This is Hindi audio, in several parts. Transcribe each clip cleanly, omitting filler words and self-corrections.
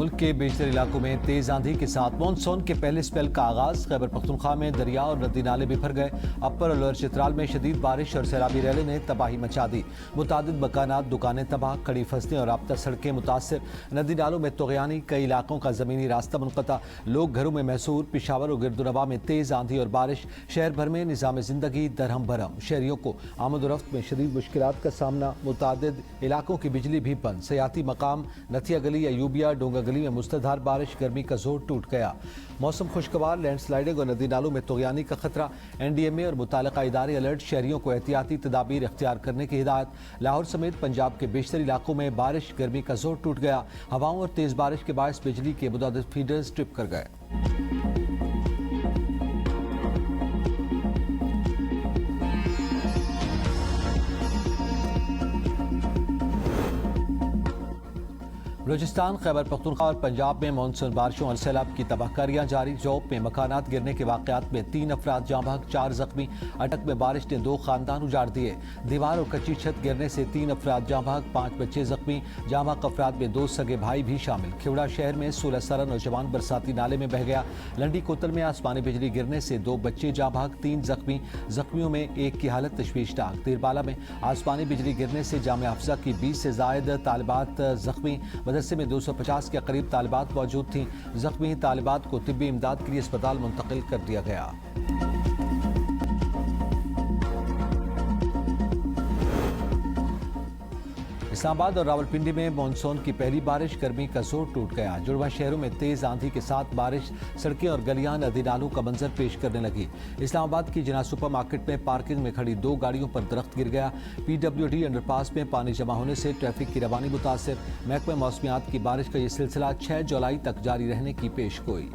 मुल्क के बेशतर इलाकों में तेज आंधी के साथ मानसून के पहले स्पेल का आगाज। खैबर पख्तूनख्वा में दरिया और नदी नाले बिफर गए। अपर और लोअर चित्राल में शदीद बारिश और सैलाबी रैली ने तबाही मचा दी। मुतादिद मकानात, दुकानें तबाह, खड़ी फसलें और राब्ता सड़कें मुतासर। नदी नालों में तोगयानी, कई इलाकों का जमीनी रास्ता मुनक़ता। लोग घरों में महसूर। पिशावर और गिरदुनवा में तेज आंधी और बारिश। शहर भर में निज़ाम जिंदगी दरहम भरम। शहरियों को आमद-ओ-रफ्त में शदीद मुश्किलात का सामना। मुतादिद इलाकों की बिजली भी बंद। सयाती मकाम नथिया गली, अयूबिया, डोंगा गली में मुसलधार बारिश। गर्मी का जोर टूट गया। मौसम खुशगवार। लैंडस्लाइडिंग और नदी नालों में तोगयानी का खतरा। NDMA और मुतालिका इदारे अलर्ट। शहरियों को एहतियाती तदाबीर इख्तियार करने की हिदायत। लाहौर समेत पंजाब के बेशतर इलाकों में बारिश। गर्मी का जोर टूट गया। हवाओं और तेज बारिश के बायस बिजली के मुतअद्दिद फीडर्स ट्रिप कर गए। बलूचिस्तान, खैबर पख्तूनख्वा और पंजाब में मानसून बारिशों और सैलाब की तबाहकारियां जारी। जौब में मकानात गिरने के वाकयात में 3 अफराद जाँ बहक, 4 जख्मी। अटक में बारिश ने 2 खानदान उजाड़ दिए। दीवार और कच्ची छत गिरने से 3 अफराद जाँ बहक, 5 बच्चे जख्मी। जाँ बहक अफराद में 2 सगे भाई भी शामिल। खिवड़ा शहर में 16 साला नौजवान बरसाती नाले में बह गया। लंडी कोतल में आसमानी बिजली गिरने से 2 बच्चे जाँ बहक, 3 जख्मी। जख्मियों में एक की हालत तशवीशनाक। तीरबाला में आसमानी बिजली गिरने से जामिया हफ्जा की 20 से जायद तालिबात जख्मी। मदरसे में 250 के करीब तालिबात मौजूद थीं। जख्मी तालिबात को तिब्बी इमदाद के लिए अस्पताल मुंतकिल कर दिया गया। इस्लामाबाद और रावलपिंडी में मानसून की पहली बारिश। गर्मी का जोर टूट गया। जुड़वा शहरों में तेज आंधी के साथ बारिश। सड़कें और गलियां नदी नालों का मंजर पेश करने लगी। इस्लामाबाद की जिना सुपर मार्केट में पार्किंग में खड़ी 2 गाड़ियों पर दरख्त गिर गया। PWD अंडरपास में पानी जमा होने से ट्रैफिक की रवानी मुतासर। महकमा मौसमियात की बारिश का यह सिलसिला 6 जुलाई तक जारी रहने की पेशगोई।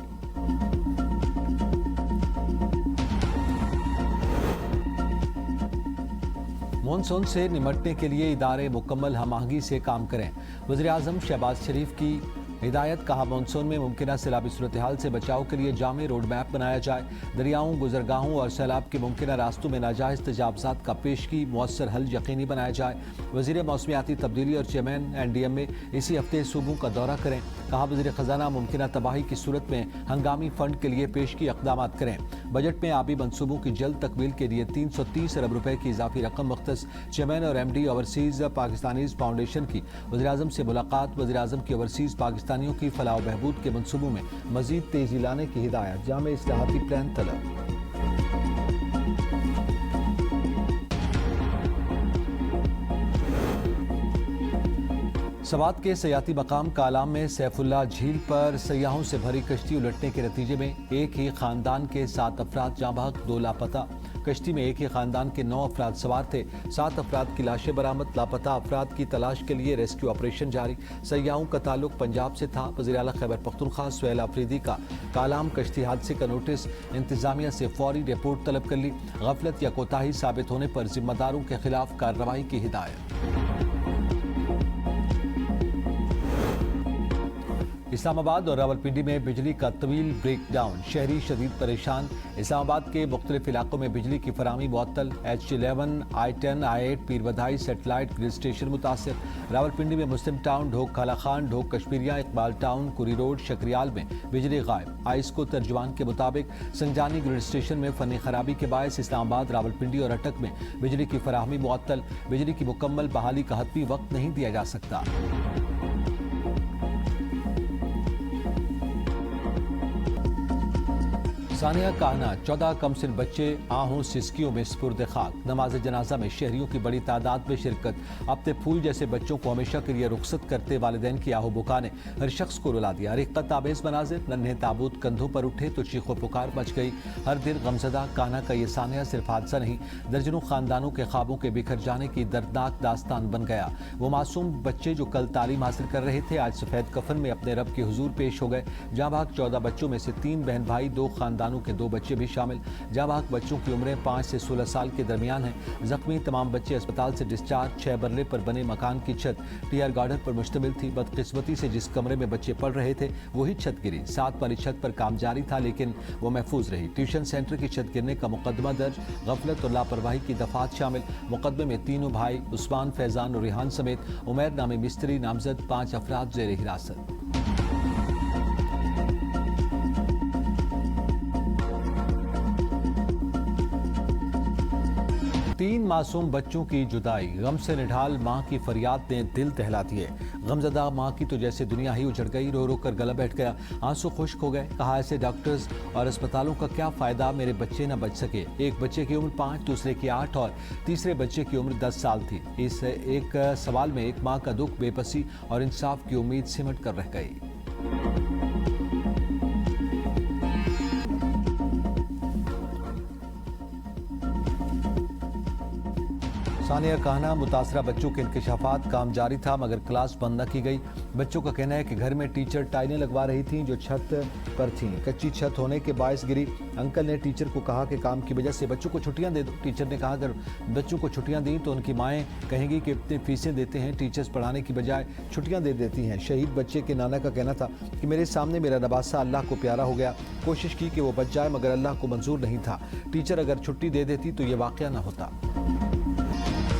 मानसून से निमटने के लिए इदारे मुकम्मल हम-आहंगी से काम करें। वज़ीर-ए-आज़म शहबाज शरीफ की हिदायत। कहा, मानसून में मुमकिन सैलाबी सूरत हाल से बचाव के लिए जामे रोड मैप बनाया जाए। दरियाओं, गुजरगाहों और सैलाब के मुमकिन रास्तों में नाजायज़ तजावज़ात का पेशगी मौसर हल यकीनी बनाया जाए। वज़ीर मौसमियाती तब्दीली और चेयरमैन NDMA इसी हफ्ते सूबों का दौरा करें। कहा, वज़ीर ख़जाना मुमकिन तबाही की सूरत में हंगामी फंड के लिए पेशगी इक़दाम करें। बजट में आबी मनसूबों की जल्द तकमील के लिए 330 अरब रुपए की इजाफी रकम मुख्तस। चेयरमैन और MD ओवरसीज़ पाकिस्तानीज़ फाउंडेशन की वज़ीर-ए-आज़म से मुलाकात। वज़ीर-ए-आज़म की ओवरसीज़ पाकिस्तानियों की फलाह बहबूद के मनसूबों में मज़ीद तेजी लाने की हिदायत। जामे इस्लाहाती प्लान तलब। सवात के सयाती मकाम कालाम में सैफुल्ला झील पर सयाहों से भरी कश्ती उलटने के नतीजे में एक ही खानदान के 7 अफराद जाँ बहक, 2 लापता। कश्ती में एक ही खानदान के 9 अफराद सवार थे। 7 अफराद की लाशें बरामद। लापता अफराद की तलाश के लिए रेस्क्यू ऑपरेशन जारी। सयाहों का ताल्लुक पंजाब से था। वज़ीर आला खैबर पख्तूनख्वा सुहेल आफरीदी का कालाम कश्ती हादसे का नोटिस। इंतजामिया से फौरी रिपोर्ट तलब कर ली। गफलत या कोताही साबित होने पर जिम्मेदारों के खिलाफ कार्रवाई की हिदायत। इस्लामाबाद और रावलपिंडी में बिजली का तवील ब्रेकडाउन। शहरी शदीद परेशान। इस्लामाबाद के मुख्तलिफ इलाकों में बिजली की फराहमी मुअत्तल। H11, I10, I8, पीर बधाई सेटेलाइट ग्रिड स्टेशन मुतासर। रावलपिंडी में मुस्लिम टाउन, ढोक खाला खान, ढोक कश्मीरिया, इकबाल टाउन, कुरी रोड, शकरियाल में बिजली गायब। आइस को तर्जुमान के मुताबिक संजानी ग्रिड स्टेशन में फनी खराबी के बायस इस्लामाबाद, रावलपिंडी और अटक में बिजली की फराहमी मुअत्तल। बिजली की मुकम्मल बहाली का हतमी वक्त नहीं दिया जा सकता। सानिया कहना, 14 कमसिन बच्चे आहों सिस्कियों में स्पुर्द खाक। नमाज जनाजा में शहरियों की बड़ी तादाद में शिरकत। अपने फूल जैसे बच्चों को हमेशा के लिए रुखसत करते वालिदैन की आहो बुका ने हर शख्स को रुला दिया। रिक्कत आबेज मनाजिर। नन्हे ताबूत कंधों पर उठे तो चीखो पुकार मच गई। हर दिन गमजदा कहना का ये सानिया सिर्फ हादसा नहीं, दर्जनों खानदानों के ख्वाबों के बिखर जाने की दर्दनाक दास्तान बन गया। वो मासूम बच्चे जो कल तालीम हासिल कर रहे थे, आज सफेद कफन में अपने रब के हुजूर पेश हो गए। जाँ बहक 14 बच्चों में से 3 बहन भाई, 2 खानदानों के 2 बच्चे भी शामिल। जाँ बहक बच्चों की उम्रें 5 से 16 साल के दरमियान हैं। जख्मी तमाम बच्चे अस्पताल से डिस्चार्ज। 6 बरले पर बने मकान की छत टीआर गार्डन पर मुश्तमिल थी। बदकिस्मती से जिस कमरे में बच्चे पढ़ रहे थे वही छत गिरी। 7 वाली छत पर काम जारी था लेकिन वो महफूज रही। ट्यूशन सेंटर की छत गिरने का मुकदमा दर्ज। गफलत और लापरवाही की दफात शामिल। मुकदमे में तीनों भाई उस्मान, फैजान और रिहान समेत उमैर नामी मिस्त्री नामजद 5 अफराद जेर हिरासत। तीन मासूम बच्चों की जुदाई, गम से निढाल मां की फरियाद ने दिल दहला दिए। गमजदा मां की तो जैसे दुनिया ही उजड़ गई, रो रो कर गला बैठ गया, आंसू खुश्क हो गए। कहा ऐसे डॉक्टर्स और अस्पतालों का क्या फायदा, मेरे बच्चे न बच सके। एक बच्चे की उम्र 5, दूसरे की 8 और तीसरे बच्चे की उम्र 10 साल थी। इस एक सवाल में एक मां का दुख, बेबसी और इंसाफ की उम्मीद सिमट कर रह गई। सानिया कहना, मुतासरा बच्चों के इंकशाफात काम जारी था मगर क्लास बंद न की गई। बच्चों का कहना है कि घर में टीचर टाइलें लगवा रही थीं जो छत पर थीं। कच्ची छत होने के बायस गिरी। अंकल ने टीचर को कहा कि काम की वजह से बच्चों को छुट्टियां दे दो। टीचर ने कहा अगर बच्चों को छुट्टियां दी तो उनकी माएँ कहेंगी कि इतनी फीसें देते हैं, टीचर्स पढ़ाने की बजाय छुट्टियाँ दे देती हैं। शहीद बच्चे के नाना का कहना था कि मेरे सामने मेरा नवासा अल्लाह को प्यारा हो गया। कोशिश की कि वो बच जाए मगर अल्लाह को मंजूर नहीं था। टीचर अगर छुट्टी दे देती तो ये वाक़या न होता।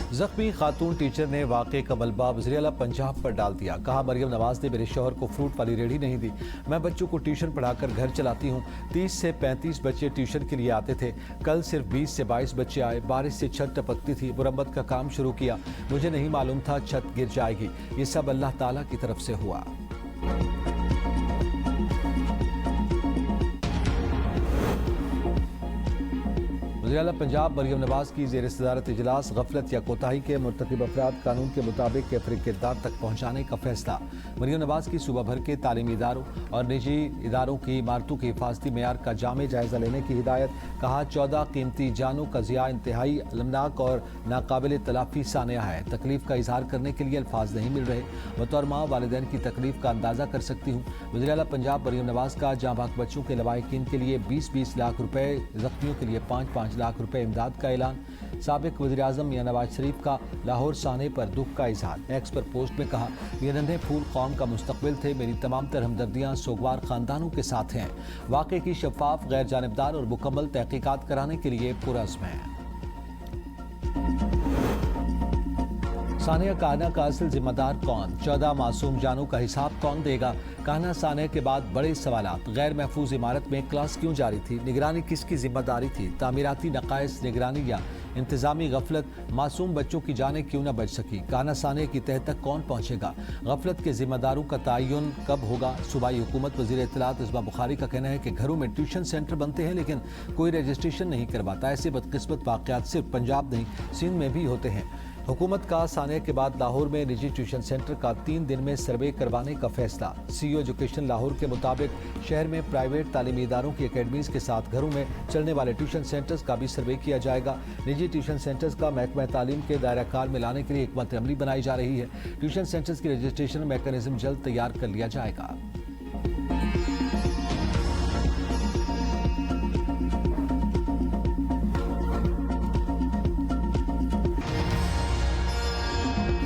जख्मी खातून टीचर ने वाक़े का मलबा वज़ीर-ए-आला पंजाब पर डाल दिया। कहा मरियम नवाज ने मेरे शौहर को फ्रूट वाली रेहड़ी नहीं दी। मैं बच्चों को ट्यूशन पढ़ाकर घर चलाती हूँ। 30 से 35 बच्चे ट्यूशन के लिए आते थे। कल सिर्फ 20 से 22 बच्चे आए। बारिश से छत टपकती थी। मुरम्मत का काम शुरू किया। मुझे नहीं मालूम था छत गिर जाएगी। ये सब अल्लाह ताला की तरफ से हुआ। वज़ीर-ए-आला पंजाब मरियम नवाज की ज़ेर सदारत इजलास, गफलत या कोताही के मुर्तकिब अफराद कानून के मुताबिक कैफरी किरदार तक पहुँचाने का फैसला। मरियम नवाज की सूबा भर के तालीमी इदारों और निजी इदारों की इमारतों की हिफाजती मेयार का जामे जायजा लेने की हिदायत। कहा 14 कीमती जानों का ज़िया इंतहाई अलमनाक और नाकाबिल तलाफी सानिया है। तकलीफ का इजहार करने के लिए अल्फाज नहीं मिल रहे। बतौर माँ वालिदैन की तकलीफ का अंदाज़ा कर सकती हूँ। वज़ीर-ए-आला पंजाब मरियम नवाज का जहाँ बाक बच्चों के लवाहिकीन के लिए 20-20 लाख रुपए, जख्मियों के लिए 5-5 लाख रुपए इमदाद का ऐलान। साबिक वज़ीर आज़म मियां नवाज शरीफ का लाहौर साने पर दुख का इजहार। एक्स पर पोस्ट में कहा ये नन्हे फूल कौम का मुस्तकबिल थे। मेरी तमाम तर हमदर्दियाँ सोगवार खानदानों के साथ हैं। वाक़े की शफाफ, गैर जानिबदार और मुकम्मल तहकीकात कराने के लिए पुरअज़्म है। सानिया कहना का असल जिम्मेदार कौन? 14 मासूम जानों का हिसाब कौन देगा? कहना सानिया के बाद बड़े सवालात। गैर महफूज इमारत में क्लास क्यों जारी थी? निगरानी किसकी जिम्मेदारी थी? तामीराती नकाइस निगरानी या इंतजामी गफलत? मासूम बच्चों की जानें क्यों न बच सकी? कहना सानिया की तह तक कौन पहुँचेगा? गफलत के जिम्मेदारों का तयन कब होगा? सूबाई हुकूमत वज़ीर इत्तलात इस्मा बुखारी का कहना है कि घरों में ट्यूशन सेंटर बनते हैं लेकिन कोई रजिस्ट्रेशन नहीं करवाता। ऐसे बदकिस्मत वाक़यात सिर्फ पंजाब नहीं सिंध में भी होते हैं। हुकूमत का सानिया के बाद लाहौर में निजी ट्यूशन सेंटर का 3 दिन में सर्वे करवाने का फैसला। CEO एजुकेशन लाहौर के मुताबिक शहर में प्राइवेट तालीमी इदारों की अकेडमीज़ के साथ घरों में चलने वाले ट्यूशन सेंटर्स का भी सर्वे किया जाएगा। निजी ट्यूशन सेंटर्स का महकमा तालीम के दायरा कार में लाने के लिए हिकमत अमली बनाई जा रही है। ट्यूशन सेंटर्स की रजिस्ट्रेशन मैकेनिज्म जल्द तैयार कर लिया जाएगा।